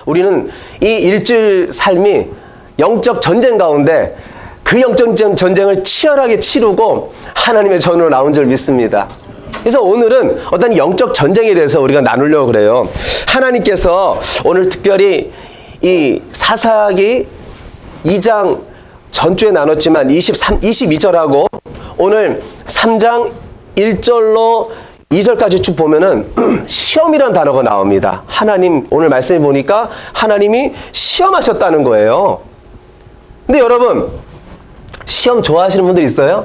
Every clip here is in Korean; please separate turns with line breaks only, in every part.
우리는 이 일주일 삶이 영적 전쟁 가운데 그 영적 전쟁을 치열하게 치르고 하나님의 전으로 나온 줄 믿습니다. 그래서 오늘은 어떤 영적 전쟁에 대해서 우리가 나누려고 그래요. 하나님께서 오늘 특별히 이 사사기 2장 전주에 나눴지만 22절하고 오늘 3장 1절로 2절까지 쭉 보면은 시험이라는 단어가 나옵니다. 하나님, 오늘 말씀해 보니까 하나님이 시험하셨다는 거예요. 근데 여러분, 시험 좋아하시는 분들 있어요?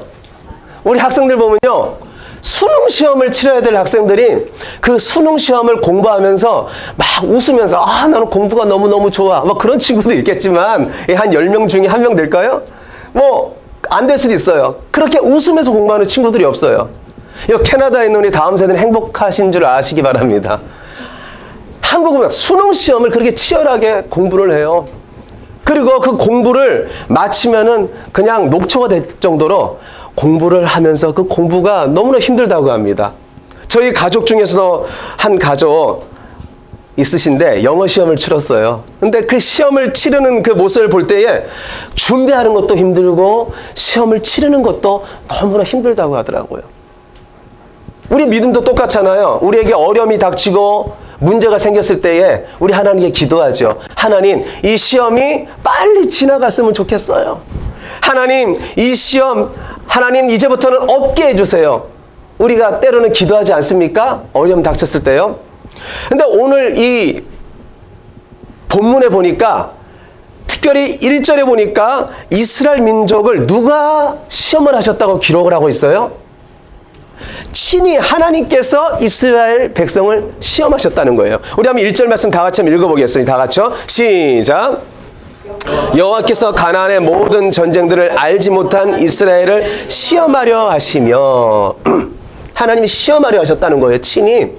우리 학생들 보면요, 수능 시험을 치러야 될 학생들이 그 수능 시험을 공부하면서 막 웃으면서 나는 공부가 너무너무 좋아. 뭐 그런 친구도 있겠지만 한 10명 중에 1명 될까요? 뭐 안 될 수도 있어요. 그렇게 웃으면서 공부하는 친구들이 없어요. 이 캐나다에 있는 우리 다음 세대는 행복하신 줄 아시기 바랍니다. 한국은 수능 시험을 그렇게 치열하게 공부를 해요. 그리고 그 공부를 마치면은 그냥 녹초가 될 정도로 공부를 하면서 그 공부가 너무나 힘들다고 합니다. 저희 가족 중에서도 한 가족 있으신데 영어 시험을 치렀어요. 근데 그 시험을 치르는 그 모습을 볼 때에 준비하는 것도 힘들고 시험을 치르는 것도 너무나 힘들다고 하더라고요. 우리 믿음도 똑같잖아요. 우리에게 어려움이 닥치고 문제가 생겼을 때에 우리 하나님께 기도하죠. 하나님, 이 시험이 빨리 지나갔으면 좋겠어요. 하나님, 이 시험 하나님 이제부터는 없게 해주세요. 우리가 때로는 기도하지 않습니까? 어려움 닥쳤을 때요. 근데 오늘 이 본문에 보니까 특별히 1절에 보니까 이스라엘 민족을 누가 시험을 하셨다고 기록을 하고 있어요? 친히 하나님께서 이스라엘 백성을 시험하셨다는 거예요. 우리 한번 1절 말씀 다 같이 한번 읽어보겠습니다. 다 같이요. 시작. 여호와께서 가나안의 모든 전쟁들을 알지 못한 이스라엘을 시험하려 하시며 하나님이 시험하려 하셨다는 거예요. 친히.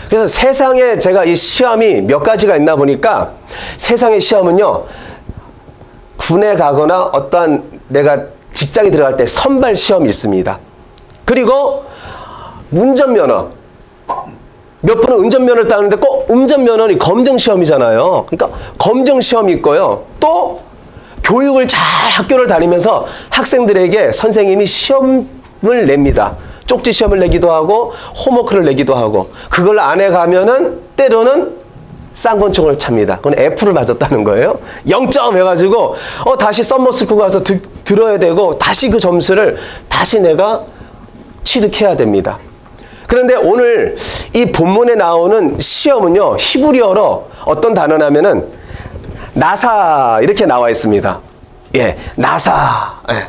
그래서 세상에 제가 이 시험이 몇 가지가 있나 보니까 세상의 시험은요, 군에 가거나 어떠한 내가 직장에 들어갈 때 선발 시험이 있습니다. 그리고 운전면허. 몇 분은 운전면허를 따는데 꼭 운전면허는 검정시험이잖아요. 그러니까 검정시험이 있고요. 또 교육을 잘 학교를 다니면서 학생들에게 선생님이 시험을 냅니다. 쪽지 시험을 내기도 하고 홈워크를 내기도 하고 그걸 안 해가면은 때로는 쌍권총을 찹니다. 그건 F를 맞았다는 거예요. 0점 해가지고 다시 썸머스쿨 가서 들어야 되고 다시 그 점수를 다시 내가 취득해야 됩니다. 그런데 오늘 이 본문에 나오는 시험은요, 히브리어로 어떤 단어냐면은 나사 이렇게 나와 있습니다. 예, 나사. 예.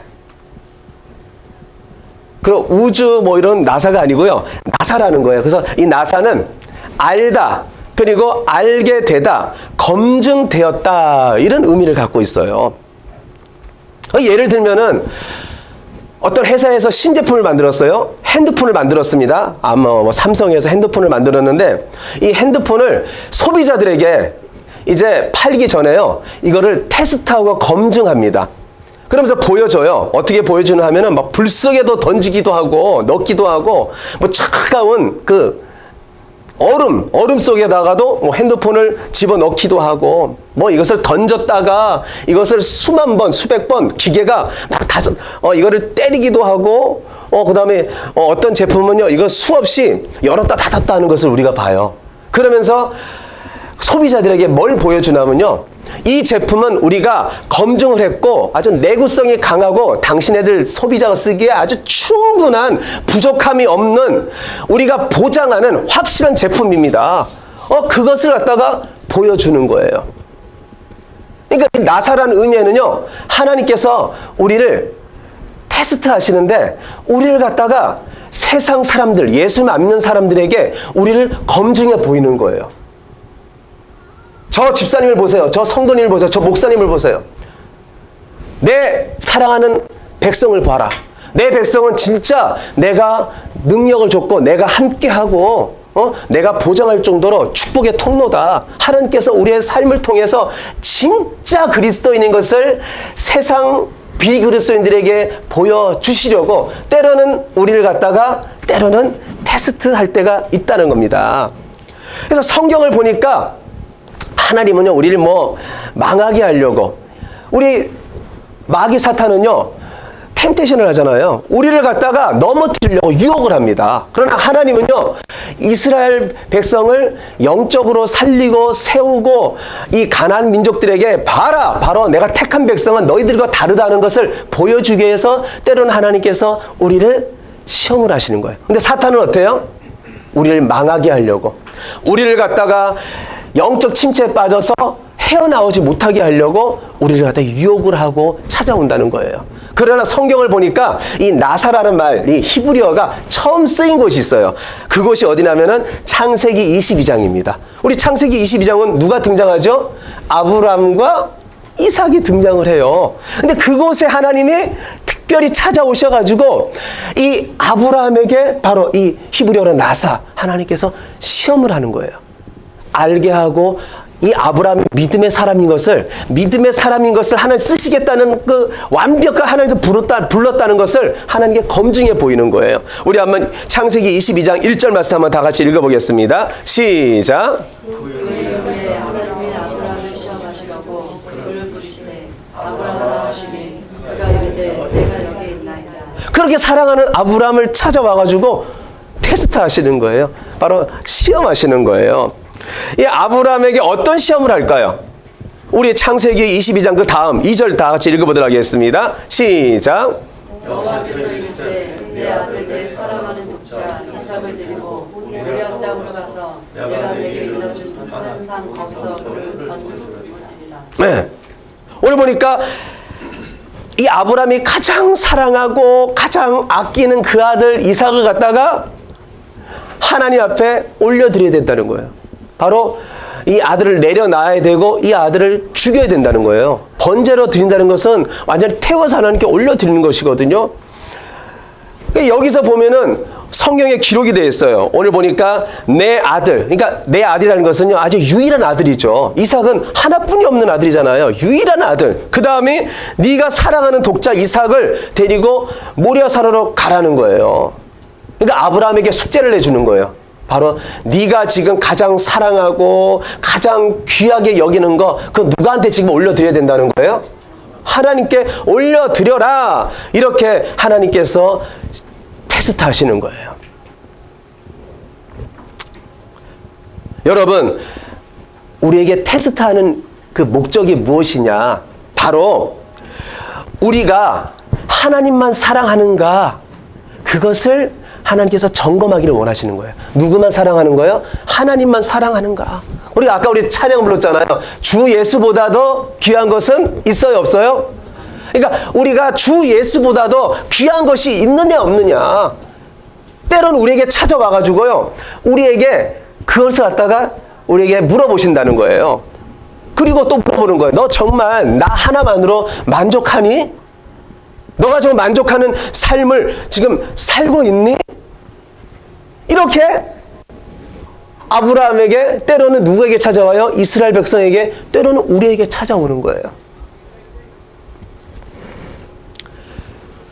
그리고 우주 뭐 이런 나사가 아니고요, 나사라는 거예요. 그래서 이 나사는 알다, 그리고 알게 되다, 검증되었다 이런 의미를 갖고 있어요. 예를 들면은 어떤 회사에서 신제품을 만들었어요. 핸드폰을 만들었습니다. 뭐 삼성에서 핸드폰을 만들었는데 이 핸드폰을 소비자들에게 이제 팔기 전에요, 이거를 테스트하고 검증합니다. 그러면서 보여줘요. 어떻게 보여주나 하면은 막 불 속에도 던지기도 하고 넣기도 하고 뭐 차가운 그 얼음 속에다가도 뭐 핸드폰을 집어넣기도 하고 뭐 이것을 던졌다가 이것을 수만 번, 수백 번 기계가 막 다져 이거를 때리기도 하고 그 다음에 어떤 제품은요, 이거 수없이 열었다 닫았다 하는 것을 우리가 봐요. 그러면서 소비자들에게 뭘 보여주냐면요, 이 제품은 우리가 검증을 했고 아주 내구성이 강하고 당신네들 소비자가 쓰기에 아주 충분한 부족함이 없는 우리가 보장하는 확실한 제품입니다. 그것을 갖다가 보여주는 거예요. 그러니까 나사라는 의미에는요, 하나님께서 우리를 테스트 하시는데 우리를 갖다가 세상 사람들, 예수를 안 믿는 사람들에게 우리를 검증해 보이는 거예요. 저 집사님을 보세요. 저 성도님을 보세요. 저 목사님을 보세요. 내 사랑하는 백성을 봐라. 내 백성은 진짜 내가 능력을 줬고 내가 함께하고 내가 보장할 정도로 축복의 통로다. 하나님께서 우리의 삶을 통해서 진짜 그리스도인인 것을 세상 비그리스도인들에게 보여주시려고 때로는 우리를 갖다가 때로는 테스트할 때가 있다는 겁니다. 그래서 성경을 보니까 하나님은요, 우리를 뭐 망하게 하려고. 우리 마귀 사탄은요, 템테이션을 하잖아요. 우리를 갖다가 넘어뜨리려고 유혹을 합니다. 그러나 하나님은요, 이스라엘 백성을 영적으로 살리고 세우고 이 가나안 민족들에게 봐라, 바로 내가 택한 백성은 너희들과 다르다는 것을 보여주기 위해서 때로는 하나님께서 우리를 시험을 하시는 거예요. 근데 사탄은 어때요? 우리를 망하게 하려고, 우리를 갖다가 영적 침체에 빠져서 헤어나오지 못하게 하려고 우리를 갖다 유혹을 하고 찾아온다는 거예요. 그러나 성경을 보니까 이 나사라는 말, 이 히브리어가 처음 쓰인 곳이 있어요. 그곳이 어디냐면은 창세기 22장입니다. 우리 창세기 22장은 누가 등장하죠? 아브람과 이삭이 등장을 해요. 근데 그곳에 하나님이 특별히 찾아오셔가지고 이 아브라함에게 바로 이 히브리어로 나사, 하나님께서 시험을 하는 거예요. 알게 하고 이 아브라함이 믿음의 사람인 것을 하나님 쓰시겠다는 그 완벽한 하나님께서 불렀다는 것을 하나님께 검증해 보이는 거예요. 우리 한번 창세기 22장 1절 말씀 한번 다 같이 읽어보겠습니다. 시작.
그의 하나님이 아브라함을 시험하시려고 그를 부르시되 아브라함아 하시니 그가 이르되 내가 여기 있나이다.
그렇게 사랑하는 아브라함을 찾아와가지고 테스트 하시는 거예요. 바로 시험하시는 거예요. 이 아브라함에게 어떤 시험을 할까요? 우리 창세기 22장 그 다음 2절 다 같이 읽어보도록 하겠습니다. 시작.
여호와께서 이르시되 내 아들 내 사랑하는 독자 이삭을 데리고 모리아 땅으로 가서 내가 내게 일러준 한 산 거기서 그를 건지리라.
네. 오늘 보니까 이 아브라함이 가장 사랑하고 가장 아끼는 그 아들 이삭을 갖다가 하나님 앞에 올려드려야 된다는 거예요. 바로 이 아들을 내려놔야 되고 이 아들을 죽여야 된다는 거예요. 번제로 드린다는 것은 완전히 태워서 하나님께 올려드리는 것이거든요. 여기서 보면은 성경에 기록이 되어 있어요. 오늘 보니까 내 아들, 그러니까 내 아들이라는 것은요, 아주 유일한 아들이죠. 이삭은 하나뿐이 없는 아들이잖아요. 유일한 아들. 그 다음에 네가 사랑하는 독자 이삭을 데리고 모리아 산으로 가라는 거예요. 그러니까 아브라함에게 숙제를 내주는 거예요. 바로 네가 지금 가장 사랑하고 가장 귀하게 여기는 거, 그 누구한테 지금 올려드려야 된다는 거예요? 하나님께 올려드려라. 이렇게 하나님께서 테스트 하시는 거예요. 여러분, 우리에게 테스트하는 그 목적이 무엇이냐? 바로 우리가 하나님만 사랑하는가, 그것을 하나님께서 점검하기를 원하시는 거예요. 누구만 사랑하는 거예요? 하나님만 사랑하는가. 우리가 아까 우리 찬양 불렀잖아요. 주 예수보다도 귀한 것은 있어요, 없어요? 그러니까 우리가 주 예수보다도 귀한 것이 있느냐 없느냐. 때로는 우리에게 찾아와가지고요, 우리에게 그것을 갖다가 우리에게 물어보신다는 거예요. 그리고 또 물어보는 거예요. 너 정말 나 하나만으로 만족하니? 너가 정말 만족하는 삶을 지금 살고 있니? 이렇게 아브라함에게, 때로는 누구에게 찾아와요? 이스라엘 백성에게, 때로는 우리에게 찾아오는 거예요.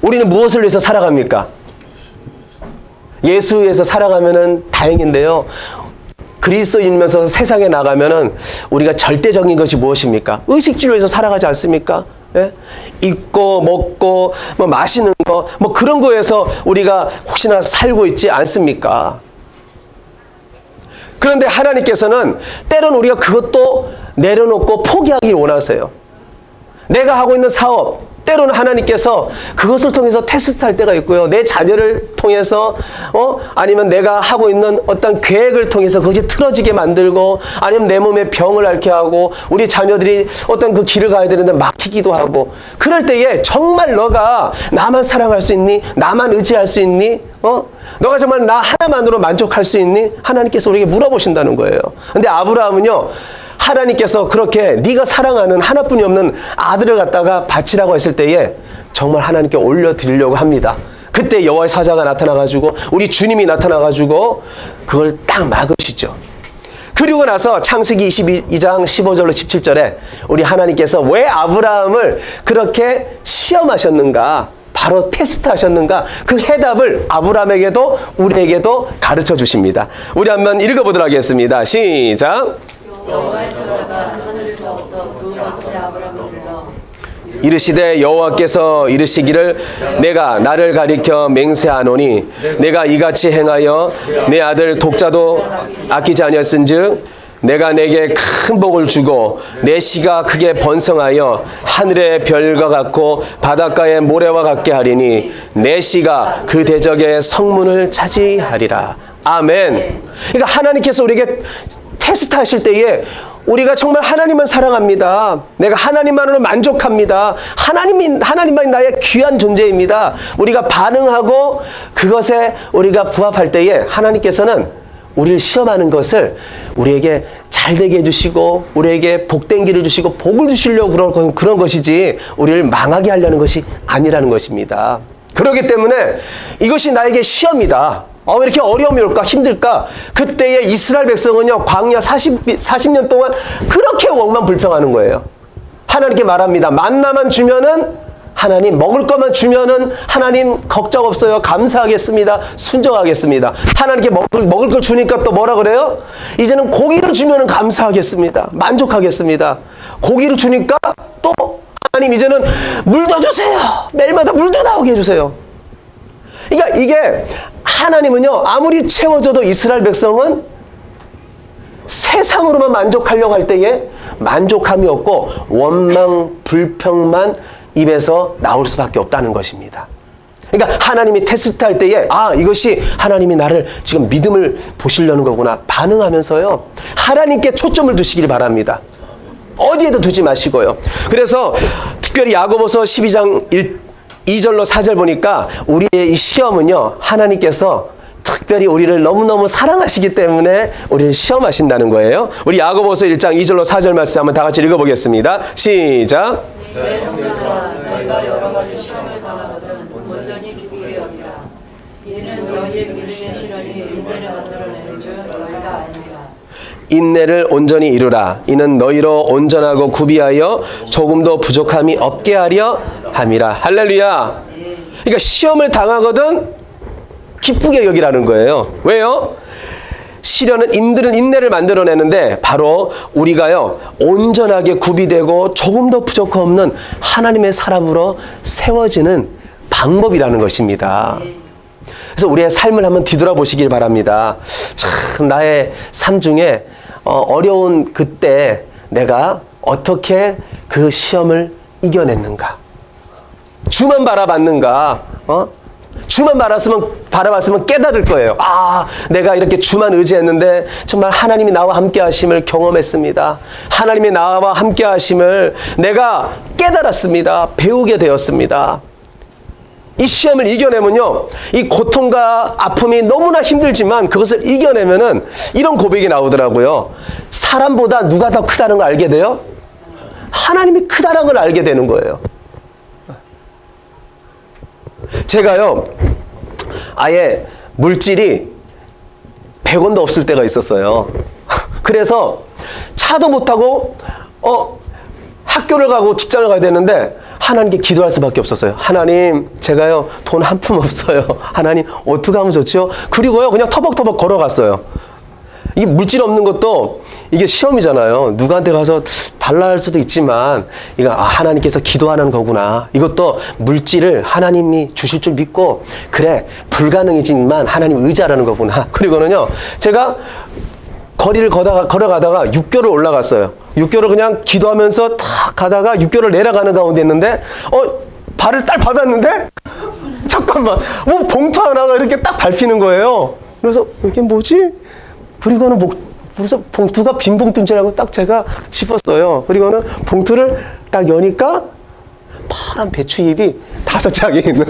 우리는 무엇을 위해서 살아갑니까? 예수 위해서 살아가면은 다행인데요. 그리스도인이면서 세상에 나가면은 우리가 절대적인 것이 무엇입니까? 의식주의에서 살아가지 않습니까? 예? 입고 먹고 뭐 마시는 거 뭐 그런 거에서 우리가 혹시나 살고 있지 않습니까? 그런데 하나님께서는 때로는 우리가 그것도 내려놓고 포기하기를 원하세요. 내가 하고 있는 사업, 때로는 하나님께서 그것을 통해서 테스트할 때가 있고요. 내 자녀를 통해서 아니면 내가 하고 있는 어떤 계획을 통해서 그것이 틀어지게 만들고, 아니면 내 몸에 병을 앓게 하고, 우리 자녀들이 어떤 그 길을 가야 되는데 막히기도 하고, 그럴 때에 정말 너가 나만 사랑할 수 있니? 나만 의지할 수 있니? 너가 정말 나 하나만으로 만족할 수 있니? 하나님께서 우리에게 물어보신다는 거예요. 근데 아브라함은요, 하나님께서 그렇게 네가 사랑하는 하나뿐이 없는 아들을 갖다가 바치라고 했을 때에 정말 하나님께 올려드리려고 합니다. 그때 여호와의 사자가 나타나가지고, 우리 주님이 나타나가지고 그걸 딱 막으시죠. 그리고 나서 창세기 22장 15절로 17절에 우리 하나님께서 왜 아브라함을 그렇게 시험하셨는가, 바로 테스트 하셨는가, 그 해답을 아브라함에게도 우리에게도 가르쳐 주십니다. 우리 한번 읽어보도록 하겠습니다. 시작.
여호와의 사자가
이르시되 여호와께서 이르시기를 내가 나를 가리켜 맹세하노니 내가 이같이 행하여 내 아들 독자도 아끼지 아니었은즉 내가 내게 큰 복을 주고 내 씨가 크게 번성하여 하늘의 별과 같고 바닷가의 모래와 같게 하리니 내 씨가 그 대적의 성문을 차지하리라. 아멘. 그러니까 하나님께서 우리에게 테스트하실 때에 우리가 정말 하나님만 사랑합니다. 내가 하나님만으로 만족합니다. 하나님만이 나의 귀한 존재입니다. 우리가 반응하고 그것에 우리가 부합할 때에 하나님께서는 우리를 시험하는 것을 우리에게 잘되게 해주시고 우리에게 복된 길을 주시고 복을 주시려고 그런 것이지 우리를 망하게 하려는 것이 아니라는 것입니다. 그렇기 때문에 이것이 나에게 시험이다. 왜 이렇게 어려움이 올까 힘들까? 그때의 이스라엘 백성은요 광야 40년 동안 그렇게 원망불평하는 거예요. 하나님께 말합니다. 만나만 주면은 하나님, 먹을 것만 주면은 하나님 걱정 없어요. 감사하겠습니다. 순종하겠습니다. 하나님께 먹을 걸 주니까 또 뭐라 그래요? 이제는 고기를 주면은 감사하겠습니다. 만족하겠습니다. 고기를 주니까 또 하나님 이제는 물도 주세요. 매일마다 물도 나오게 해주세요. 그러니까 이게 하나님은요 아무리 채워줘도 이스라엘 백성은 세상으로만 만족하려고 할 때에 만족함이 없고 원망, 불평만 입에서 나올 수밖에 없다는 것입니다. 그러니까 하나님이 테스트할 때에 이것이 하나님이 나를 지금 믿음을 보시려는 거구나 반응하면서요 하나님께 초점을 두시길 바랍니다. 어디에도 두지 마시고요. 그래서 특별히 야고보서 12장 2절로 4절 보니까 우리의 이 시험은요 하나님께서 특별히 우리를 너무너무 사랑하시기 때문에 우리를 시험하신다는 거예요. 우리 야고보서 1장 2절로 4절 말씀 한번 다 같이 읽어보겠습니다. 시작.
내 형제들아 너희가 여러 가지 시험을 당하거든 온전히 기쁘게 여기라. 이는 너희의 믿음의 실현이 인내를 만들어내는 줄 너희가 아니라.
인내를 온전히 이루라. 이는 너희로 온전하고 구비하여 조금도 부족함이 없게 하려 함이라. 할렐루야. 그러니까 시험을 당하거든 기쁘게 여기라는 거예요. 왜요? 시련은 인내를 만들어내는데 바로 우리가요 온전하게 구비되고 조금도 부족함 없는 하나님의 사람으로 세워지는 방법이라는 것입니다. 그래서 우리의 삶을 한번 뒤돌아보시길 바랍니다. 참 나의 삶 중에 어려운 그때 내가 어떻게 그 시험을 이겨냈는가? 주만 바라봤는가? 주만 바라봤으면 깨달을 거예요. 내가 이렇게 주만 의지했는데 정말 하나님이 나와 함께 하심을 경험했습니다. 하나님이 나와 함께 하심을 내가 깨달았습니다. 배우게 되었습니다. 이 시험을 이겨내면요 이 고통과 아픔이 너무나 힘들지만 그것을 이겨내면은 이런 고백이 나오더라고요. 사람보다 누가 더 크다는 걸 알게 돼요? 하나님이 크다는 걸 알게 되는 거예요. 제가요 아예 물질이 100원도 없을 때가 있었어요. 그래서 차도 못 타고 학교를 가고 직장을 가야 되는데 하나님께 기도할 수밖에 없었어요. 하나님 제가요 돈 한 푼 없어요. 하나님 어떻게 하면 좋죠? 그리고요 그냥 터벅터벅 걸어갔어요. 이게 물질 없는 것도 이게 시험이잖아요. 누구한테 가서 달라 할 수도 있지만 이거 하나님께서 기도하는 거구나. 이것도 물질을 하나님이 주실 줄 믿고 그래 불가능이지만 하나님 의지하라는 거구나. 그리고는요 제가 거리를 걸어가다가 육교를 올라갔어요. 육교를 그냥 기도하면서 탁 가다가 육교를 내려가는 가운데 있는데 발을 딱 밟았는데 잠깐만 봉투 하나가 이렇게 딱 밟히는 거예요. 그래서 이게 뭐지? 그리고는 그래서 봉투가 빈 봉투인 줄 알고 딱 제가 짚었어요. 그리고는 봉투를 딱 여니까 파란 배추잎이 5장이 있는.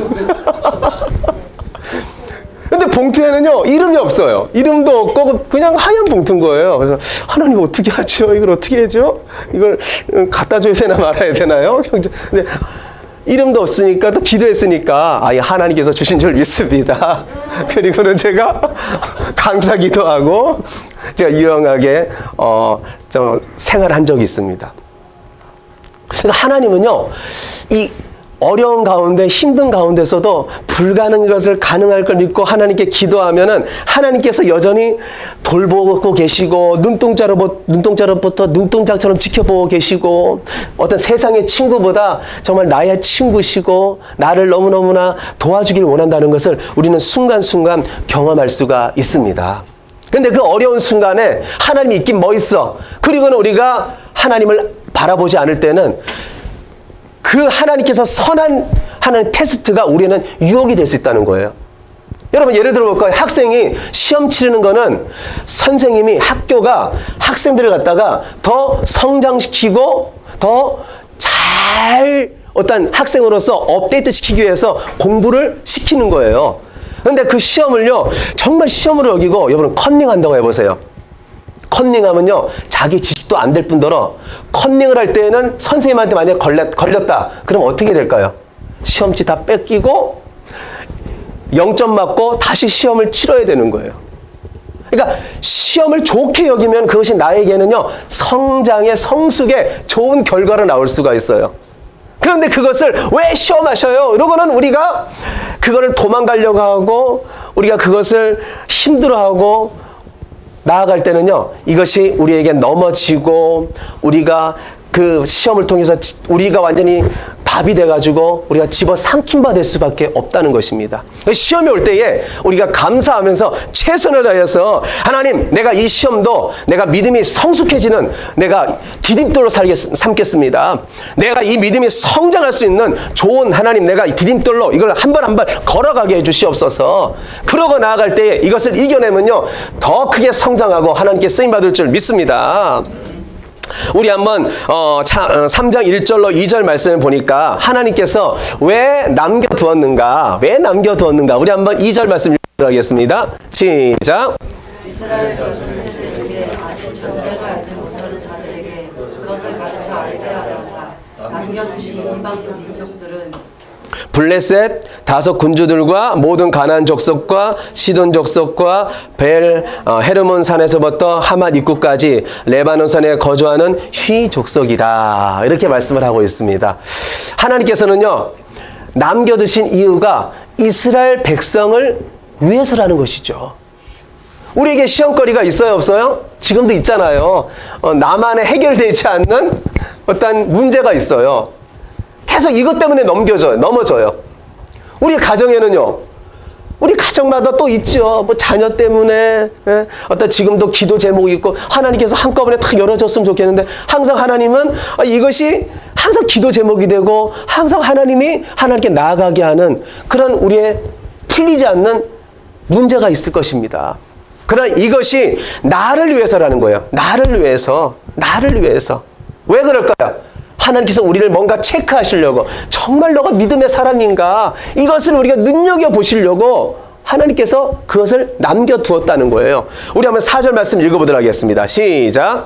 근데 봉투에는요 이름이 없어요. 이름도 없고 그냥 하얀 봉투인 거예요. 그래서 하나님 어떻게 하죠? 이걸 어떻게 해죠? 이걸 갖다 줘야 되나 말아야 되나요? 근데 이름도 없으니까 또 기도했으니까 하나님께서 주신 줄 믿습니다. 그리고는 제가 감사기도 하고 제가 유용하게 좀 생활한 적이 있습니다. 그러니까 하나님은요 이 어려운 가운데 힘든 가운데서도 불가능한 것을 가능할 걸 믿고 하나님께 기도하면은 하나님께서 여전히 돌보고 계시고 눈동자로부터 눈동자처럼 지켜보고 계시고 어떤 세상의 친구보다 정말 나의 친구시고 나를 너무너무나 도와주길 원한다는 것을 우리는 순간순간 경험할 수가 있습니다. 근데 그 어려운 순간에 하나님이 있긴 뭐 있어. 그리고는 우리가 하나님을 바라보지 않을 때는 그 하나님께서 선한 하나님 테스트가 우리는 유혹이 될 수 있다는 거예요. 여러분 예를 들어 볼까요? 학생이 시험 치르는 거는 선생님이 학교가 학생들을 갖다가 더 성장시키고 더 잘 어떤 학생으로서 업데이트 시키기 위해서 공부를 시키는 거예요. 그런데 그 시험을요 정말 시험으로 여기고 여러분 컨닝한다고 해보세요. 컨닝하면요 자기 지식도 안 될 뿐더러 컨닝을 할 때에는 선생님한테 만약에 걸렸다 그럼 어떻게 될까요? 시험지 다 뺏기고 0점 맞고 다시 시험을 치러야 되는 거예요. 그러니까 시험을 좋게 여기면 그것이 나에게는요 성장의 성숙의 좋은 결과로 나올 수가 있어요. 그런데 그것을 왜 시험하셔요? 이러고는 우리가 그거를 도망가려고 하고 우리가 그것을 힘들어하고 나아갈 때는요 이것이 우리에게 넘어지고 우리가 그 시험을 통해서 우리가 완전히 답이 돼가지고 우리가 집어삼킨 바 될 수밖에 없다는 것입니다. 시험이 올 때에 우리가 감사하면서 최선을 다해서 하나님 내가 이 시험도 내가 믿음이 성숙해지는 내가 디딤돌로 삼겠습니다. 내가 이 믿음이 성장할 수 있는 좋은 하나님 내가 디딤돌로 이걸 한 번 한 번 걸어가게 해주시옵소서. 그러고 나아갈 때에 이것을 이겨내면요 더 크게 성장하고 하나님께 쓰임받을 줄 믿습니다. 우리 한번 3장 1절로 2절 말씀을 보니까 하나님께서 왜 남겨두었는가 우리 한번 2절 말씀 읽도록 하겠습니다. 시작.
이스라엘 자손 세대 중에 아직 전쟁을 알지 못하는 자들에게 그것을 가르쳐 알게 하라사 남겨두신 이방인 민족들은
블레셋 다섯 군주들과 모든 가나안 족속과 시돈 족속과 헤르몬 산에서부터 하맛 입구까지 레바논 산에 거주하는 휘 족속이라 이렇게 말씀을 하고 있습니다. 하나님께서는요 남겨두신 이유가 이스라엘 백성을 위해서라는 것이죠. 우리에게 시험거리가 있어요 없어요? 지금도 있잖아요. 나만의 해결되지 않는 어떤 문제가 있어요. 계속 이것 때문에 넘어져요. 우리 가정에는요, 우리 가정마다 또 있죠. 뭐 자녀 때문에, 어떤 지금도 기도 제목이 있고, 하나님께서 한꺼번에 다 열어줬으면 좋겠는데, 항상 하나님은 이것이 항상 기도 제목이 되고, 항상 하나님께 나아가게 하는 그런 우리의 풀리지 않는 문제가 있을 것입니다. 그러나 이것이 나를 위해서라는 거예요. 나를 위해서. 왜 그럴까요? 하나님께서 우리를 뭔가 체크하시려고 정말 너가 믿음의 사람인가 이것을 우리가 눈여겨보시려고 하나님께서 그것을 남겨두었다는 거예요. 우리 한번 4절 말씀 읽어보도록 하겠습니다. 시작.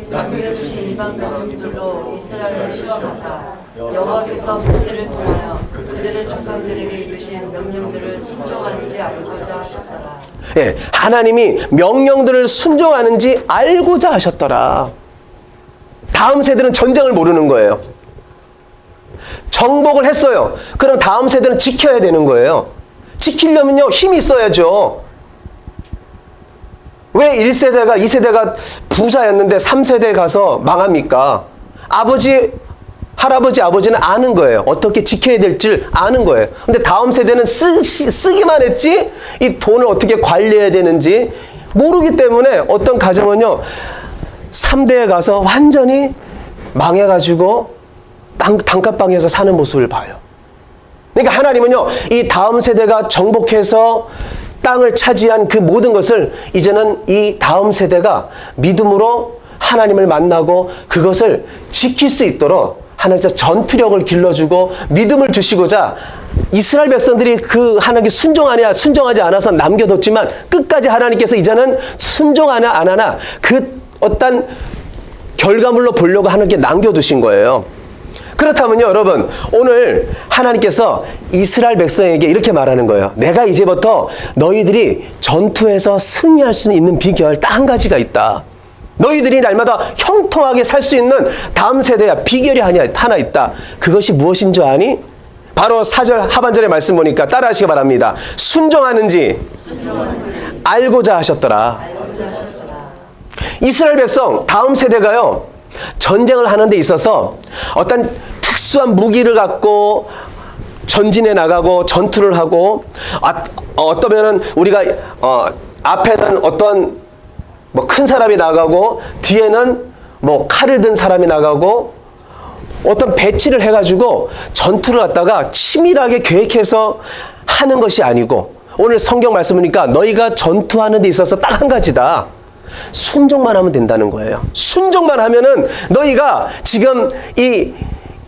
남겨두신 이방 민족들로 이스라엘을 시험하사 여호와께서 모세를 통하여 그들의 조상들에게 이르신 명령들을 순종하는지 알고자 하셨더라.
예, 하나님이 명령들을 순종하는지 알고자 하셨더라. 다음 세대는 전쟁을 모르는 거예요. 정복을 했어요. 그럼 다음 세대는 지켜야 되는 거예요. 지키려면요 힘이 있어야죠. 왜 1세대가 2세대가 부자였는데 3세대 가서 망합니까? 할아버지, 아버지는 아는 거예요. 어떻게 지켜야 될 줄 아는 거예요. 근데 다음 세대는 쓰기만 했지 이 돈을 어떻게 관리해야 되는지 모르기 때문에 어떤 가정은요 3대에 가서 완전히 망해가지고 단칸방에서 사는 모습을 봐요. 그러니까 하나님은요 이 다음 세대가 정복해서 땅을 차지한 그 모든 것을 이제는 이 다음 세대가 믿음으로 하나님을 만나고 그것을 지킬 수 있도록 하나님께서 전투력을 길러주고 믿음을 주시고자 이스라엘 백성들이 그 하나님께 순종하지 않아서 남겨뒀지만 끝까지 하나님께서 이제는 순종하나 안 하나 그 어떤 결과물로 보려고 하나님께 남겨두신 거예요. 그렇다면요 여러분 오늘 하나님께서 이스라엘 백성에게 이렇게 말하는 거예요. 내가 이제부터 너희들이 전투에서 승리할 수 있는 비결 딱 한 가지가 있다. 너희들이 날마다 형통하게 살 수 있는 다음 세대야 비결이 하나 있다. 그것이 무엇인 줄 아니? 바로 4절 하반절의 말씀 보니까 따라하시기 바랍니다. 순종하는지 알고자 하셨더라. 이스라엘 백성 다음 세대가요, 전쟁을 하는 데 있어서 어떤 특수한 무기를 갖고 전진해 나가고 전투를 하고, 어떠면은 우리가 앞에는 어떤 뭐 큰 사람이 나가고 뒤에는 뭐 칼을 든 사람이 나가고 어떤 배치를 해가지고 전투를 갖다가 치밀하게 계획해서 하는 것이 아니고, 오늘 성경 말씀 보니까 너희가 전투하는 데 있어서 딱 한 가지다. 순종만 하면 된다는 거예요. 순종만 하면은 너희가 지금 이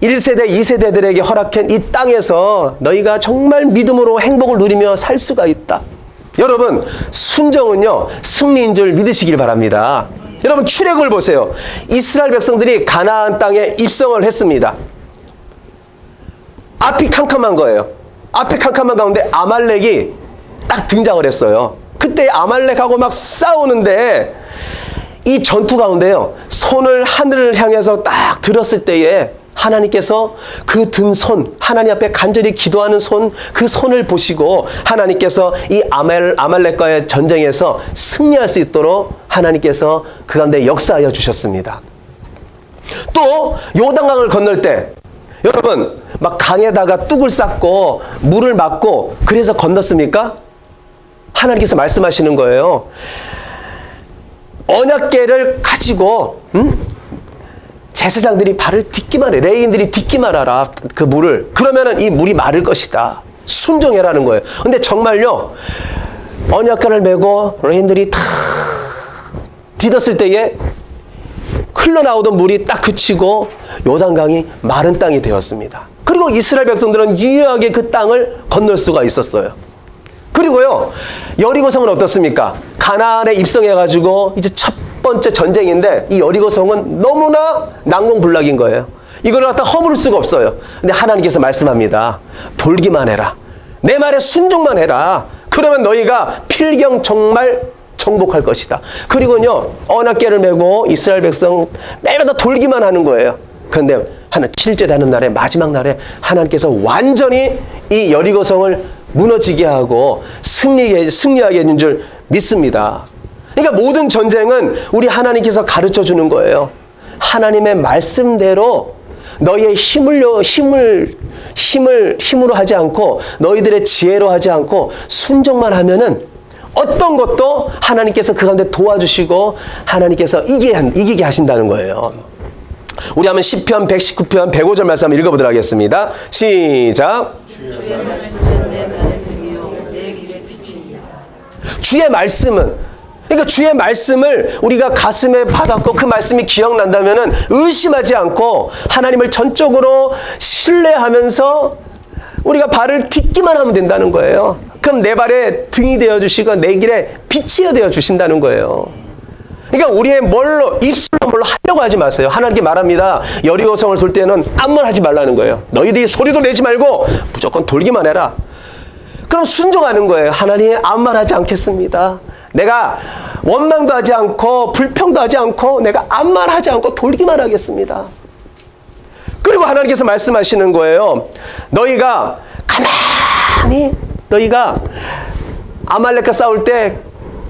1세대, 2세대들에게 허락한 이 땅에서 너희가 정말 믿음으로 행복을 누리며 살 수가 있다. 여러분, 순종은요, 승리인 줄 믿으시길 바랍니다. 여러분, 출애굽을 보세요. 이스라엘 백성들이 가나안 땅에 입성을 했습니다. 앞이 캄캄한 거예요. 앞에 캄캄한 가운데 아말렉이 딱 등장을 했어요. 그때 아말렉하고 막 싸우는데 이 전투 가운데요, 손을 하늘을 향해서 딱 들었을 때에 하나님께서 그 든 손, 하나님 앞에 간절히 기도하는 손, 그 손을 보시고 하나님께서 이 아말렉과의 전쟁에서 승리할 수 있도록 하나님께서 그 가운데 역사하여 주셨습니다. 또 요단강을 건널 때 여러분 막 강에다가 뚝을 쌓고 물을 막고 그래서 건넜습니까? 하나님께서 말씀하시는 거예요. 언약궤를 가지고 제사장들이 발을 딛기만 해. 레위인들이 딛기만 하라. 그 물을. 그러면은 이 물이 마를 것이다. 순종해라는 거예요. 근데 정말요, 언약궤를 메고 레위인들이 탁 딛었을 때에 흘러나오던 물이 딱 그치고 요단강이 마른 땅이 되었습니다. 그리고 이스라엘 백성들은 유효하게 그 땅을 건널 수가 있었어요. 그리고요, 여리고성은 어떻습니까? 가나안에 입성해가지고 이제 첫 번째 전쟁인데 이 여리고성은 너무나 난공불락인 거예요. 이걸 갖다 허물을 수가 없어요. 근데 하나님께서 말씀합니다. 돌기만 해라. 내 말에 순종만 해라. 그러면 너희가 필경 정말 정복할 것이다. 그리고요, 언약궤를 메고 이스라엘 백성 매일마다 돌기만 하는 거예요. 그런데 하나 7째 되는 날에, 마지막 날에 하나님께서 완전히 이 여리고성을 무너지게 하고 승리하게 해준 줄 믿습니다. 그러니까 모든 전쟁은 우리 하나님께서 가르쳐 주는 거예요. 하나님의 말씀대로 너희의 힘으로 하지 않고 너희들의 지혜로 하지 않고 순종만 하면은 어떤 것도 하나님께서 그 가운데 도와주시고 하나님께서 이기게 하신다는 거예요. 우리 한번 시편 119편 105절 말씀 한번 읽어보도록 하겠습니다. 시작.
주의 말씀은 내 발의 등이요 내 길의 빛입니다.
주의 말씀은, 그러니까 주의 말씀을 우리가 가슴에 받았고 그 말씀이 기억난다면은 의심하지 않고 하나님을 전적으로 신뢰하면서 우리가 발을 딛기만 하면 된다는 거예요. 그럼 내 발에 등이 되어 주시고 내 길에 빛이 되어 주신다는 거예요. 그러니까 우리의 입술로 뭘로 하려고 하지 마세요. 하나님께 말합니다. 여리고성을 돌 때는 아무 말 하지 말라는 거예요. 너희들이 소리도 내지 말고 무조건 돌기만 해라. 그럼 순종하는 거예요. 하나님, 아무 말 하지 않겠습니다. 내가 원망도 하지 않고 불평도 하지 않고 내가 아무 말 하지 않고 돌기만 하겠습니다. 그리고 하나님께서 말씀하시는 거예요. 너희가 가만히 너희가 아말렉과 싸울 때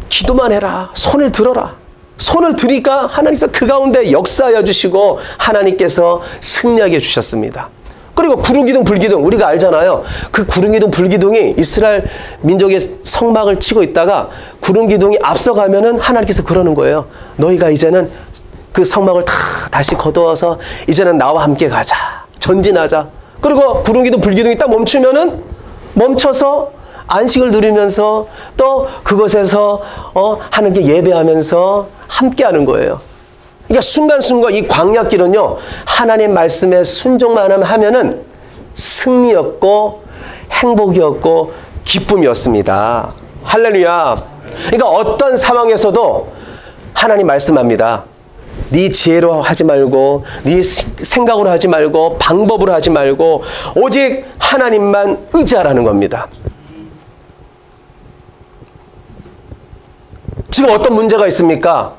기도만 해라. 손을 들어라. 손을 드니까 하나님께서 그 가운데 역사하여 주시고 하나님께서 승리하게 해주셨습니다. 그리고 구름기둥 불기둥 우리가 알잖아요. 그 구름기둥 불기둥이 이스라엘 민족의 성막을 치고 있다가 구름기둥이 앞서가면은 하나님께서 그러는 거예요. 너희가 이제는 그 성막을 다시 거두어서 이제는 나와 함께 가자. 전진하자. 그리고 구름기둥 불기둥이 딱 멈추면은 멈춰서 안식을 누리면서 또 그곳에서 하나님께 예배하면서 함께하는 거예요. 그러니까 순간순간 이 광야길은요, 하나님 말씀에 순종만 하면은 승리였고 행복이었고 기쁨이었습니다. 할렐루야. 그러니까 어떤 상황에서도 하나님 말씀합니다. 네 지혜로 하지 말고 네 생각으로 하지 말고 방법으로 하지 말고 오직 하나님만 의지하라는 겁니다. 지금 어떤 문제가 있습니까?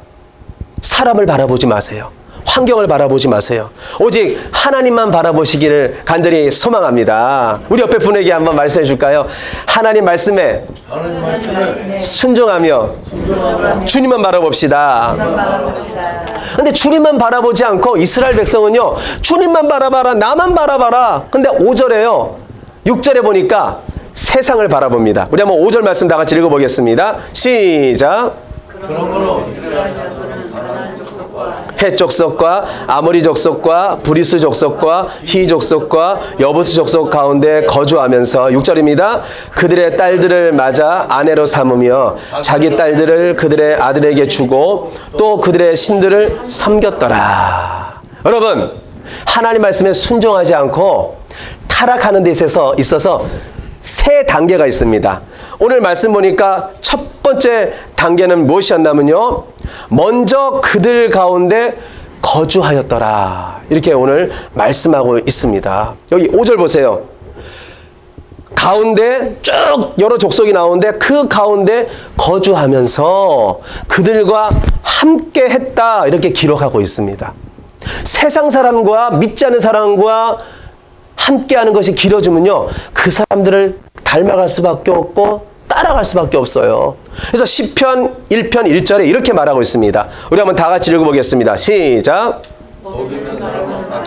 사람을 바라보지 마세요. 환경을 바라보지 마세요. 오직 하나님만 바라보시기를 간절히 소망합니다. 우리 옆에 분에게 한번 말씀해 줄까요? 하나님 말씀에 순종하며 주님만 바라봅시다. 근데 주님만 바라보지 않고 이스라엘 백성은요, 주님만 바라봐라, 나만 바라봐라. 근데 5절에요, 6절에 보니까 세상을 바라봅니다. 우리 한번 5절 말씀 다 같이 읽어보겠습니다. 시작.
그러므로 이스라엘 자손은 가나안 족속과
헷 족속과 아모리 족속과 브리스 족속과 히 족속과 여부스 족속 가운데 거주하면서 6절입니다. 그들의 딸들을 맞아 아내로 삼으며 자기 딸들을 그들의 아들에게 주고 또 그들의 신들을 섬겼더라. 여러분, 하나님 말씀에 순종하지 않고 타락하는 데 있어서 세 단계가 있습니다. 오늘 말씀 보니까 첫 번째 단계는 무엇이었냐면요, 먼저 그들 가운데 거주하였더라. 이렇게 오늘 말씀하고 있습니다. 여기 5절 보세요. 가운데 쭉 여러 족속이 나오는데 그 가운데 거주하면서 그들과 함께 했다, 이렇게 기록하고 있습니다. 세상 사람과 믿지 않는 사람과 함께하는 것이 길어지면요, 그 사람들을 닮아갈 수밖에 없고 따라갈 수밖에 없어요. 그래서 시편 1편 1절에 이렇게 말하고 있습니다. 우리 한번 다 같이 읽어보겠습니다. 시작.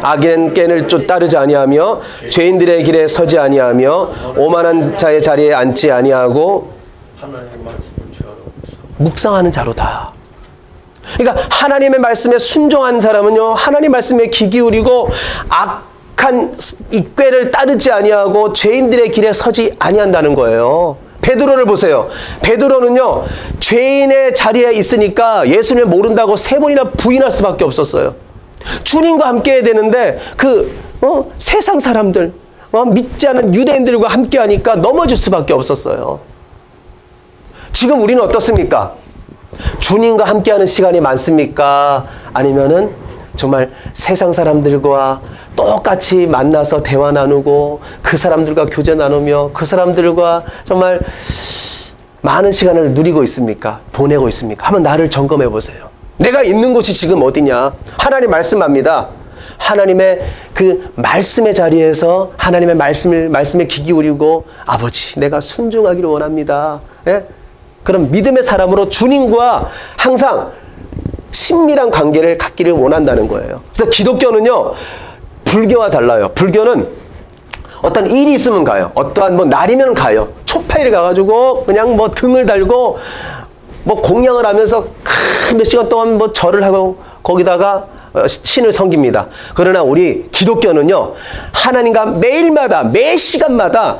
악인은 꾀를 따르지 아니하며 죄인들의 길에 서지 아니하며 오만한 자의 자리에 앉지 아니하고 묵상하는 자로다. 그러니까 하나님의 말씀에 순종하는 사람은요, 하나님 말씀에 귀 기울이고 악한 이 꾀를 따르지 아니하고 죄인들의 길에 서지 아니한다는 거예요. 베드로를 보세요. 베드로는요, 죄인의 자리에 있으니까 예수님을 모른다고 3번이나 부인할 수밖에 없었어요. 주님과 함께 해야 되는데 세상 사람들, 믿지 않은 유대인들과 함께 하니까 넘어질 수밖에 없었어요. 지금 우리는 어떻습니까? 주님과 함께하는 시간이 많습니까? 아니면은 정말 세상 사람들과 똑같이 만나서 대화 나누고 그 사람들과 교제 나누며 그 사람들과 정말 많은 시간을 누리고 있습니까? 보내고 있습니까? 한번 나를 점검해 보세요. 내가 있는 곳이 지금 어디냐? 하나님 말씀합니다. 하나님의 그 말씀의 자리에서 하나님의 말씀에 귀 기울이고, 아버지, 내가 순종하기를 원합니다. 예? 그럼 믿음의 사람으로 주님과 항상 친밀한 관계를 갖기를 원한다는 거예요. 그래서 기독교는요, 불교와 달라요. 불교는 어떤 일이 있으면 가요. 어떠한 날이면 가요. 초파일 가가지고 그냥 등을 달고 공양을 하면서 몇 시간 동안 절을 하고 거기다가 신을 섬깁니다. 그러나 우리 기독교는요, 하나님과 매일마다 매 시간마다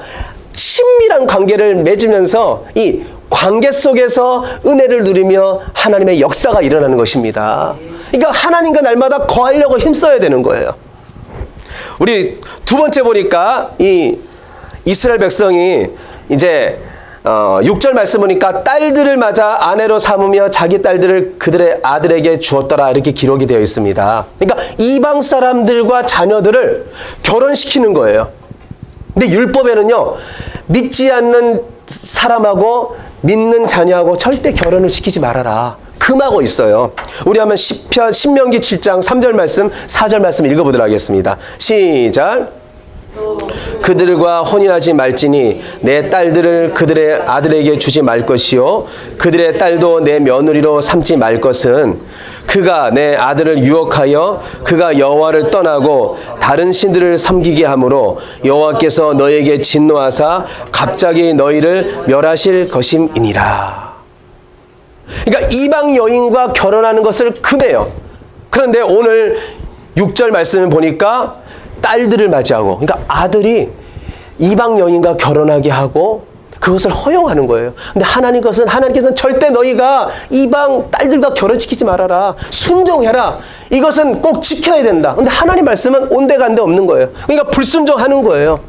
친밀한 관계를 맺으면서 이 관계 속에서 은혜를 누리며 하나님의 역사가 일어나는 것입니다. 그러니까 하나님과 날마다 거하려고 힘써야 되는 거예요. 우리 두 번째 보니까 이 이스라엘 백성이 이제 6절 말씀 보니까 딸들을 맞아 아내로 삼으며 자기 딸들을 그들의 아들에게 주었더라, 이렇게 기록이 되어 있습니다. 그러니까 이방 사람들과 자녀들을 결혼시키는 거예요. 근데 율법에는요, 믿지 않는 사람하고 믿는 자녀하고 절대 결혼을 시키지 말아라, 금하고 있어요. 우리 한번 신명기 7장 3절 말씀 4절 말씀 읽어보도록 하겠습니다. 시작. 그들과 혼인하지 말지니 내 딸들을 그들의 아들에게 주지 말 것이요 그들의 딸도 내 며느리로 삼지 말 것은 그가 내 아들을 유혹하여 그가 여호와를 떠나고 다른 신들을 섬기게 하므로 여호와께서 너에게 진노하사 갑자기 너희를 멸하실 것임이니라. 그러니까 이방 여인과 결혼하는 것을 금해요. 그런데 오늘 6절 말씀을 보니까 딸들을 맞이하고, 그러니까 아들이 이방 여인과 결혼하게 하고 그것을 허용하는 거예요. 근데 하나님께서는 절대 너희가 이방 딸들과 결혼시키지 말아라, 순종해라, 이것은 꼭 지켜야 된다. 근데 하나님 말씀은 온데간데 없는 거예요. 그러니까 불순종하는 거예요.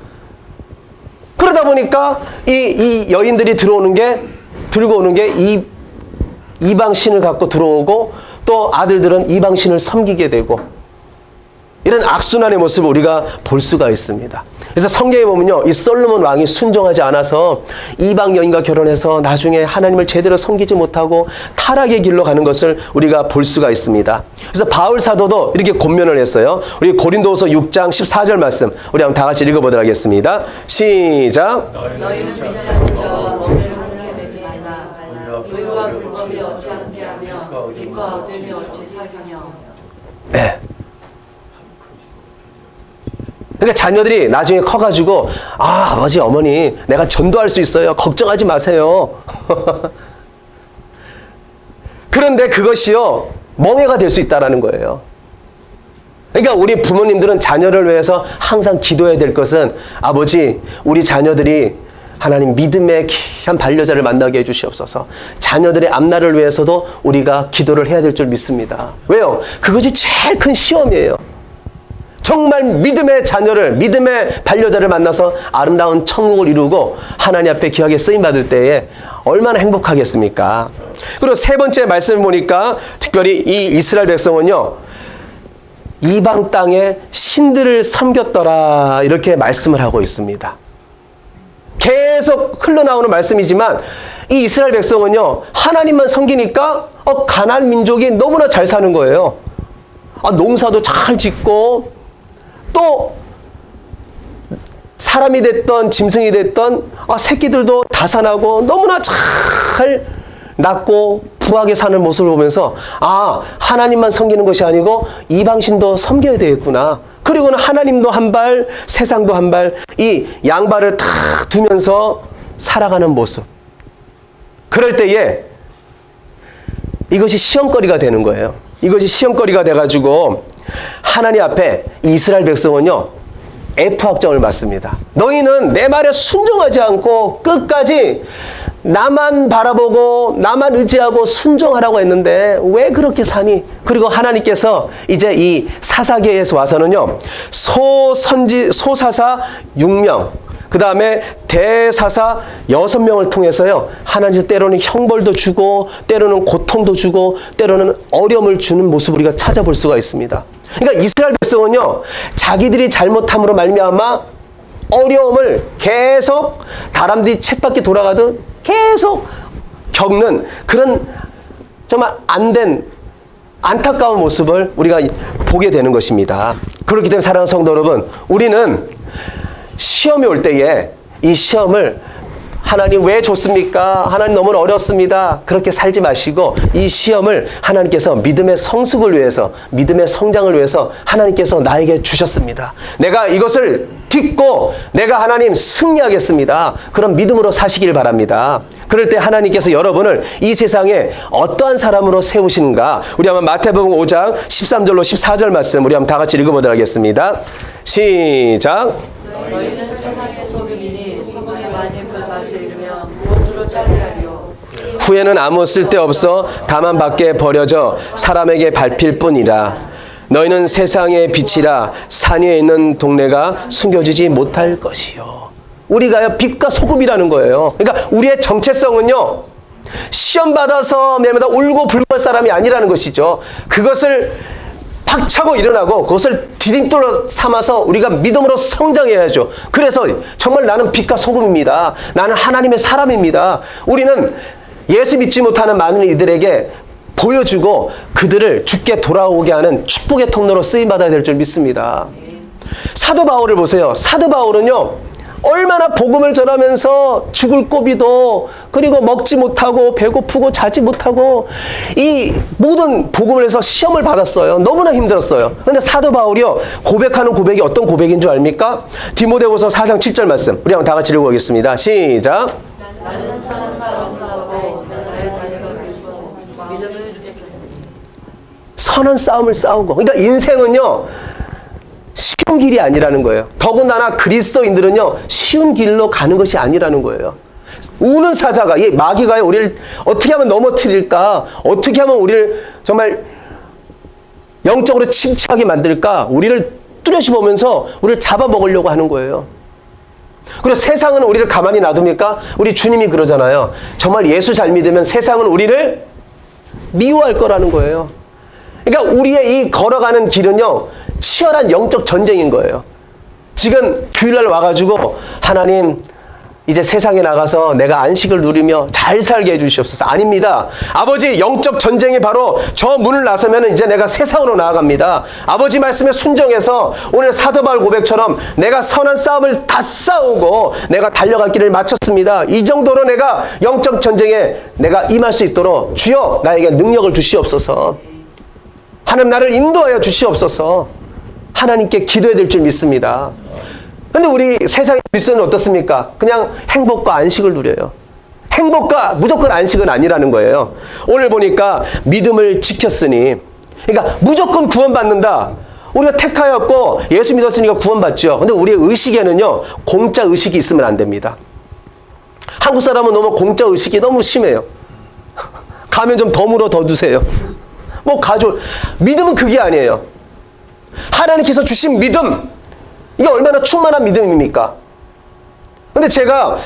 그러다 보니까 이 여인들이 들고 오는 게 이방 신을 갖고 들어오고, 또 아들들은 이방 신을 섬기게 되고, 이런 악순환의 모습을 우리가 볼 수가 있습니다. 그래서 성경에 보면요, 이 솔로몬 왕이 순종하지 않아서 이방 여인과 결혼해서 나중에 하나님을 제대로 섬기지 못하고 타락의 길로 가는 것을 우리가 볼 수가 있습니다. 그래서 바울 사도도 이렇게 권면을 했어요. 우리 고린도후서 6장 14절 말씀 우리 한번 다 같이 읽어보도록 하겠습니다. 시작.
너희는 믿지 않는 자와 멍에를 함께 매지 말라. 의와 불법이 어찌 함께하며 빛과 어둠이 어찌 사귀며.
네. 그러니까 자녀들이 나중에 커가지고 아버지 어머니 내가 전도할 수 있어요. 걱정하지 마세요. 그런데 그것이요 멍해가 될 수 있다는 거예요. 그러니까 우리 부모님들은 자녀를 위해서 항상 기도해야 될 것은 아버지 우리 자녀들이 하나님 믿음의 귀한 반려자를 만나게 해주시옵소서. 자녀들의 앞날을 위해서도 우리가 기도를 해야 될 줄 믿습니다. 왜요? 그것이 제일 큰 시험이에요. 정말 믿음의 자녀를, 믿음의 반려자를 만나서 아름다운 천국을 이루고 하나님 앞에 귀하게 쓰임받을 때에 얼마나 행복하겠습니까? 그리고 세 번째 말씀을 보니까 특별히 이 이스라엘 백성은요, 이방 땅에 신들을 섬겼더라 이렇게 말씀을 하고 있습니다. 계속 흘러나오는 말씀이지만 이 이스라엘 백성은요, 하나님만 섬기니까 가나안 민족이 너무나 잘 사는 거예요. 농사도 잘 짓고 또 사람이 됐던 짐승이 됐던 새끼들도 다산하고 너무나 잘 낳고 부하게 사는 모습을 보면서 하나님만 섬기는 것이 아니고 이방신도 섬겨야 되겠구나. 그리고는 하나님도 한 발, 세상도 한 발, 이 양발을 탁 두면서 살아가는 모습. 그럴 때에 이것이 시험거리가 되는 거예요. 이것이 시험거리가 돼가지고 하나님 앞에 이스라엘 백성은요 F학점을 맞습니다. 너희는 내 말에 순종하지 않고 끝까지 나만 바라보고 나만 의지하고 순종하라고 했는데 왜 그렇게 사니? 그리고 하나님께서 이제 이 사사기에서 와서는요 소사사 6명 그 다음에 대사사 6명을 통해서요 하나님께서 때로는 형벌도 주고 때로는 고통도 주고 때로는 어려움을 주는 모습을 우리가 찾아볼 수가 있습니다. 그러니까 이스라엘 백성은요 자기들이 잘못함으로 말미암아 어려움을 계속 다람쥐 쳇바퀴 돌아가듯 계속 겪는 그런 정말 안된 안타까운 모습을 우리가 보게 되는 것입니다. 그렇기 때문에 사랑하는 성도 여러분, 우리는 시험이 올 때에 이 시험을 하나님 왜 줬습니까? 하나님 너무 어렵습니다. 그렇게 살지 마시고 이 시험을 하나님께서 믿음의 성숙을 위해서, 믿음의 성장을 위해서 하나님께서 나에게 주셨습니다. 내가 이것을 딛고 내가 하나님 승리하겠습니다. 그런 믿음으로 사시길 바랍니다. 그럴 때 하나님께서 여러분을 이 세상에 어떠한 사람으로 세우시는가? 우리 한번 마태복음 5장 13절로 14절 말씀 우리 한번 다 같이 읽어보도록 하겠습니다. 시작.
너희는 세상의 소금이니 소금이 만일 그 맛에 이르면 무엇으로 짜게 하리요.
후에는 아무 쓸데없어 다만 밖에 버려져 사람에게 밟힐 뿐이라. 너희는 세상의 빛이라. 산 위에 있는 동네가 숨겨지지 못할 것이요. 우리가요 빛과 소금이라는 거예요. 그러니까 우리의 정체성은요 시험 받아서 매일마다 울고 불고 할 사람이 아니라는 것이죠. 그것을 박차고 일어나고 그것을 디딤돌로 삼아서 우리가 믿음으로 성장해야죠. 그래서 정말 나는 빛과 소금입니다. 나는 하나님의 사람입니다. 우리는 예수 믿지 못하는 많은 이들에게 보여주고 그들을 주께 돌아오게 하는 축복의 통로로 쓰임받아야 될 줄 믿습니다. 사도 바울을 보세요. 사도 바울은요 얼마나 복음을 전하면서 죽을 고비도 그리고 먹지 못하고 배고프고 자지 못하고 이 모든 복음을 해서 시험을 받았어요. 너무나 힘들었어요. 근데 사도 바울이요 고백하는 고백이 어떤 고백인 줄 압니까? 디모데후서 4장 7절 말씀 우리 한번 다 같이 읽어보겠습니다. 시작.
나는 선한 싸움을 싸우고 나의 다리가 펴지고 믿음을 지켰으니.
선한 싸움을 싸우고. 그러니까 인생은요 쉬운 길이 아니라는 거예요. 더군다나 그리스도인들은요 쉬운 길로 가는 것이 아니라는 거예요. 우는 사자가, 이 마귀가요 우리를 어떻게 하면 넘어뜨릴까, 어떻게 하면 우리를 정말 영적으로 침체하게 만들까, 우리를 뚜렷이 보면서 우리를 잡아먹으려고 하는 거예요. 그리고 세상은 우리를 가만히 놔둡니까? 우리 주님이 그러잖아요. 정말 예수 잘 믿으면 세상은 우리를 미워할 거라는 거예요. 그러니까 우리의 이 걸어가는 길은요 치열한 영적 전쟁인 거예요. 지금 주일날 와가지고 하나님 이제 세상에 나가서 내가 안식을 누리며 잘 살게 해주시옵소서. 아닙니다. 아버지, 영적 전쟁이 바로 저 문을 나서면 이제 내가 세상으로 나아갑니다. 아버지 말씀에 순종해서 오늘 사도 바울 고백처럼 내가 선한 싸움을 다 싸우고 내가 달려갈 길을 마쳤습니다. 이 정도로 내가 영적 전쟁에 내가 임할 수 있도록 주여 나에게 능력을 주시옵소서. 하나님 나를 인도하여 주시옵소서. 하나님께 기도해야 될 줄 믿습니다. 근데 우리 세상의 질서는 어떻습니까? 그냥 행복과 안식을 누려요. 행복과 무조건 안식은 아니라는 거예요. 오늘 보니까 믿음을 지켰으니, 그러니까 무조건 구원받는다. 우리가 택하였고 예수 믿었으니까 구원받죠. 근데 우리의 의식에는요, 공짜 의식이 있으면 안 됩니다. 한국 사람은 너무 공짜 의식이 너무 심해요. 가면 좀 더 물어 더 주세요. 뭐 가져. 믿음은 그게 아니에요. 하나님께서 주신 믿음, 이게 얼마나 충만한 믿음입니까? 근데 제가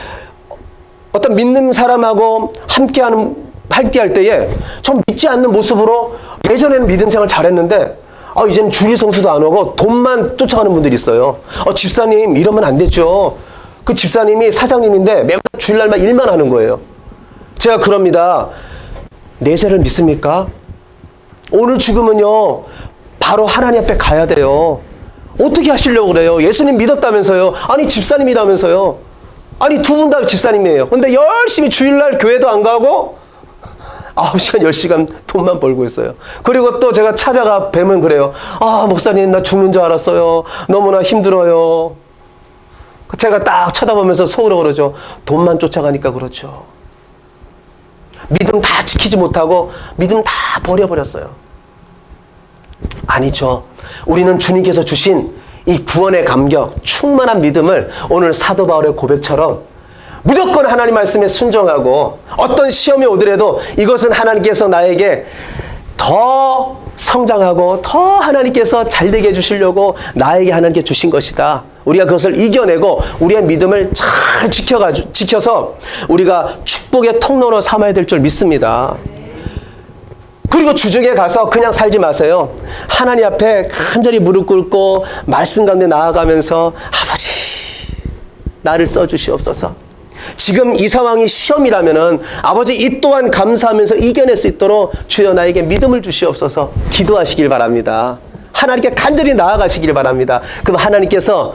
어떤 믿는 사람하고 함께할 때에 좀 믿지 않는 모습으로, 예전에는 믿음 생활 잘했는데 이제는 주일 성수도 안 오고 돈만 쫓아가는 분들이 있어요. 집사님 이러면 안 되죠. 그 집사님이 사장님인데 매일 주일날만 일만 하는 거예요. 제가 그럽니다. 내세를 믿습니까? 오늘 죽으면요 바로 하나님 앞에 가야 돼요. 어떻게 하시려고 그래요? 예수님 믿었다면서요. 아니 집사님이라면서요. 아니 두 분 다 집사님이에요. 근데 열심히 주일날 교회도 안 가고 9시간 10시간 돈만 벌고 있어요. 그리고 또 제가 찾아가 뵈면 그래요. 목사님 나 죽는 줄 알았어요. 너무나 힘들어요. 제가 딱 쳐다보면서 속으로 그러죠. 돈만 쫓아가니까 그렇죠. 믿음 다 지키지 못하고 믿음 다 버려버렸어요. 아니죠. 우리는 주님께서 주신 이 구원의 감격, 충만한 믿음을 오늘 사도 바울의 고백처럼 무조건 하나님 말씀에 순종하고 어떤 시험이 오더라도 이것은 하나님께서 나에게 더 성장하고 더 하나님께서 잘되게 해주시려고 나에게 하나님께 주신 것이다. 우리가 그것을 이겨내고 우리의 믿음을 잘 지켜서 우리가 축복의 통로로 삼아야 될 줄 믿습니다. 그리고 주중에 가서 그냥 살지 마세요. 하나님 앞에 간절히 무릎 꿇고 말씀 가운데 나아가면서 아버지 나를 써주시옵소서. 지금 이 상황이 시험이라면은 아버지 이 또한 감사하면서 이겨낼 수 있도록 주여 나에게 믿음을 주시옵소서. 기도하시길 바랍니다. 하나님께 간절히 나아가시길 바랍니다. 그럼 하나님께서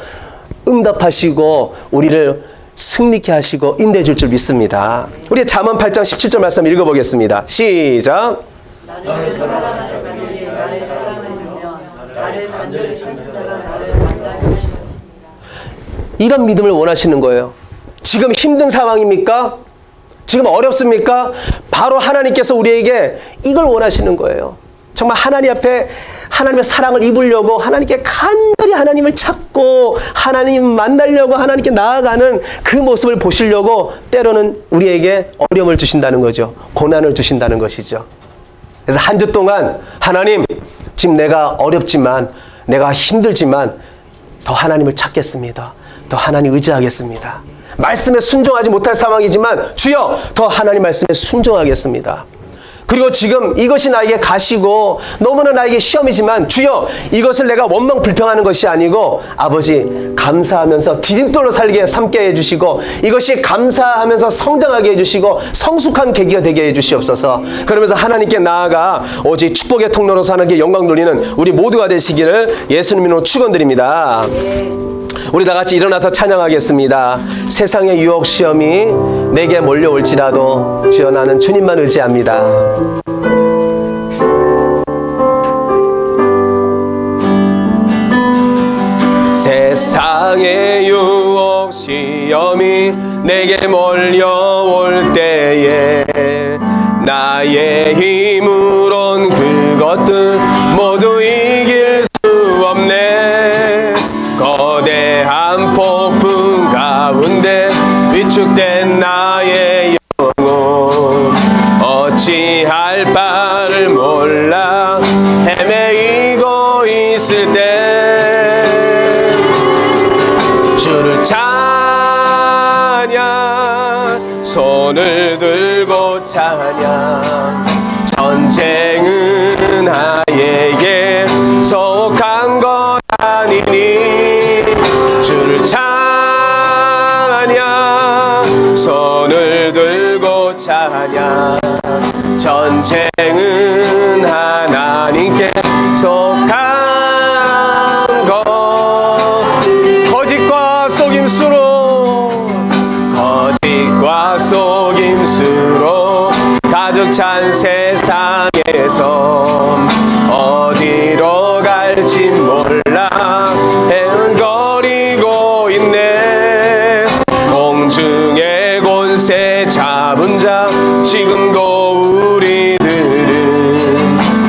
응답하시고 우리를 승리케 하시고 인도해 줄 믿습니다. 우리 잠언 8장 17절 말씀 읽어보겠습니다. 시작.
나를 사랑하는 자들이 나의 사랑을 울며 나를 간절히 찾는 자가 나를 만나게 하시옵소서.
이런 믿음을 원하시는 거예요. 지금 힘든 상황입니까? 지금 어렵습니까? 바로 하나님께서 우리에게 이걸 원하시는 거예요. 정말 하나님 앞에 하나님의 사랑을 입으려고 하나님께 간절히 하나님을 찾고 하나님 만나려고 하나님께 나아가는 그 모습을 보시려고 때로는 우리에게 어려움을 주신다는 거죠. 고난을 주신다는 것이죠. 그래서 한 주 동안 하나님 지금 내가 어렵지만 내가 힘들지만 더 하나님을 찾겠습니다. 더 하나님 의지하겠습니다. 말씀에 순종하지 못할 상황이지만 주여 더 하나님 말씀에 순종하겠습니다. 그리고 지금 이것이 나에게 가시고 너무나 나에게 시험이지만 주여 이것을 내가 원망 불평하는 것이 아니고 아버지 감사하면서 디딤돌로 살게 삼게 해주시고 이것이 감사하면서 성장하게 해주시고 성숙한 계기가 되게 해주시옵소서. 그러면서 하나님께 나아가 오직 축복의 통로로 사는 게 영광 돌리는 우리 모두가 되시기를 예수님 이름으로 축원드립니다. 우리 다 같이 일어나서 찬양하겠습니다. 세상의 유혹 시험이 내게 몰려올지라도 주여 나는 주님만 의지합니다. 세상의 유혹 시험이 내게 몰려올 때에 나의 힘으론 그것들 모두 이길 수 없네. 거대한 폭풍 가운데 위축된 나의 영혼 어찌할 바를 몰라 헤매이고 있을 때 주를 찬양 손을 들고 찬양 전쟁은 나에게 속한 것 아니니 전쟁은 하나님께 속한 것. 거짓과 속임수로 가득 찬 세상에서 어디로 갈지 몰라 헤엄거리고 있네. 공중의 권세 잡은 자 지금도 우리들은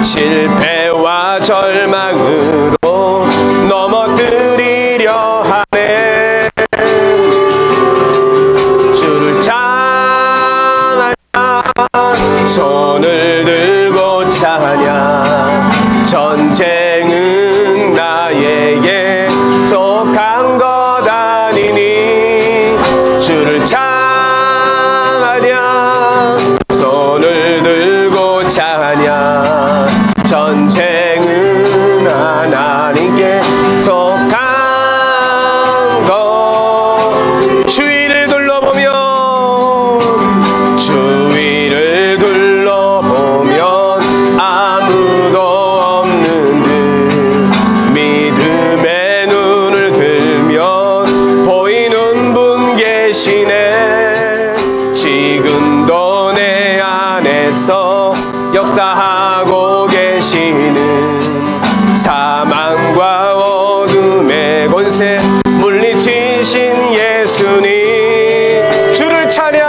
실패와 절망으로 넘어뜨리려 하네. 주를 찬양하냐, 손을 들고 찬양. 전쟁은 나에게 속한 것 아니니 주를 찬양하냐, 손을 들고 찬양. 전쟁은 하나님께 속한 것. 주위를 둘러보면 아무도 없는 듯 믿음의 눈을 들면 보이는 분 계시네. 지금도 내 안에서 역사하고 계시는 사망과 어둠의 권세 물리치신 예수님. 주를 찬양,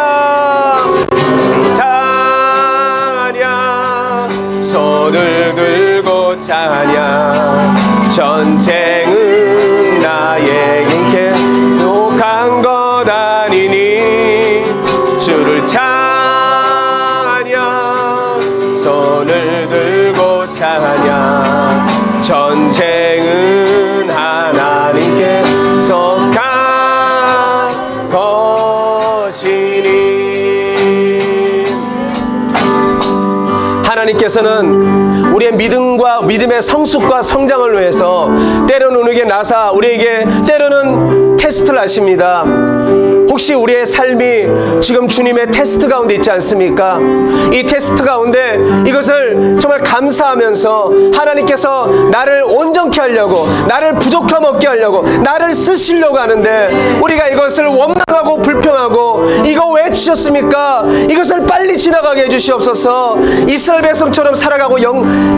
손을 들고 찬양. 전쟁은 나에게 속한 것 아니니 주를 찬양, 손을 들고 찬양. 전쟁은 하나님께 속한 것이니. 하나님께서는 우리의 믿음의 성숙과 성장을 위해서 때로는 우리에게 우리에게 때로는 테스트를 하십니다. 혹시 우리의 삶이 지금 주님의 테스트 가운데 있지 않습니까? 이 테스트 가운데 이것을 정말 감사하면서 하나님께서 나를 온전케 하려고, 나를 부족함 없게 하려고, 나를 쓰시려고 하는데 우리가 이것을 원망하고 불평하고 이거 왜 주셨습니까? 이것을 빨리 지나가게 해주시옵소서. 이스라엘 백성처럼 살아가고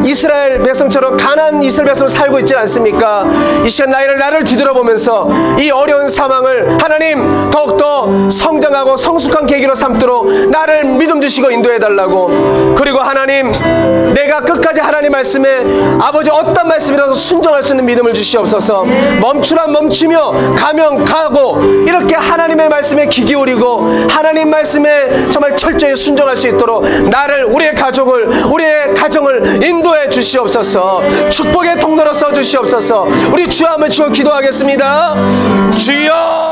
이스라엘 백성처럼 가나안 이스라엘 백성을 살고 있지 않습니까? 이 시간 나를 뒤돌아보면서 이 어려운 상황을 하나님 더욱더 성장하고 성숙한 계기로 삼도록 나를 믿음 주시고 인도해달라고. 그리고 하나님, 내가 끝까지 하나님 말씀에 아버지 어떤 말씀이라도 순종할 수 있는 믿음을 주시옵소서. 멈추란 멈추며 가면 가고 이렇게 하나님의 말씀에 귀 기울이고 하나님 말씀에 정말 철저히 순종할 수 있도록 나를, 우리의 가정을 인도해 주시옵소서. 축복의 통로로 써 주시옵소서. 우리 주여 한번 주여 기도하겠습니다. 주여